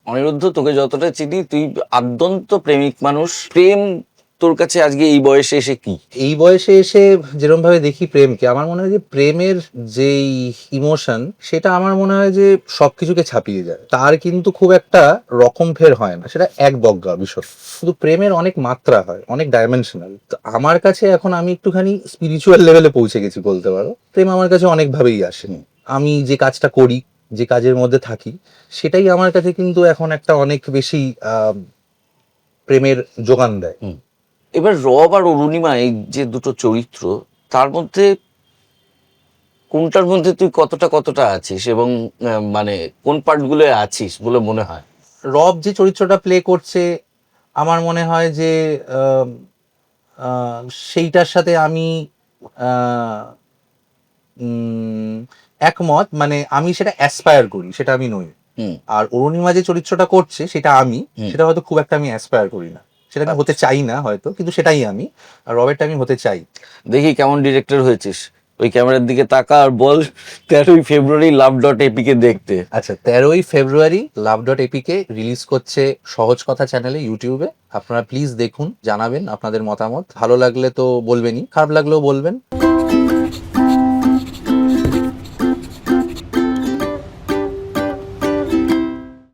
অনিরুদ্ধ, তোকে যতটা চিনি তুই আদ্যন্ত প্রেমিক মানুষ। প্রেম তোর কাছে আজকে এই বয়সে এসে কি? এই বয়সে এসে যেরকম ভাবে দেখি প্রেমকে, আমার মনে হয় যে প্রেমের যেই ইমোশন, সেটা আমার মনে হয় যে সবকিছুকে ছাপিয়ে যায়। তার কিন্তু খুব একটা রকম ফের হয় না, সেটা এক বজ্ঞা বিষয়। শুধু প্রেমের অনেক মাত্রা হয়, অনেক ডাইমেনশনাল। তো আমার কাছে এখন আমি একটুখানি স্পিরিচুয়াল লেভেলে পৌঁছে গেছি বলতে পারো। প্রেম আমার কাছে অনেকভাবেই আসে। আমি যে কাজটা করি, যে কাজের মধ্যে থাকি, সেটাই আমার কাছে কিন্তু এখন একটা অনেক বেশি প্রেমের যোগান দেয়। এবার রব আর অরুণিমা, এই যে দুটো চরিত্র, তার মধ্যে কোনটার মধ্যে তুই কতটা কতটা আছিস, এবং মানে কোন পার্টগুলো আছিস বলে মনে হয়? রব যে চরিত্রটা প্লে করছে, আমার মনে হয় যে আম, আহ, সেইটার সাথে আমি আহ, উম, একমত। মানে আমি সেটা অ্যাসপায়ার করি, সেটা আমি নই। হুম। আর অরুণিমা যে চরিত্রটা করছে সেটা আমি, হুম। সেটা হয়তো খুব একটা আমি অ্যাসপায়ার করি না, সেটা আমি হতে চাই না হয়তো, কিন্তু সেটাই আমি। আর রবেরটা আমি হতে চাই। দেখি কেমন ডিরেক্টর হয়েছিস। ওই ক্যামেরার দিকে তাকা আর বল 13ই ফেব্রুয়ারি লাভ.এপিকে দেখতে। আচ্ছা, 13ই ফেব্রুয়ারি লাভ.এপিকে রিলিজ করছে সহজ কথা চ্যানেলে, ইউটিউবে। আপনারা প্লিজ দেখুন, জানাবেন আপনাদের মতামত। ভালো লাগলে তো বলবেনই, খারাপ লাগলেও বলবেন।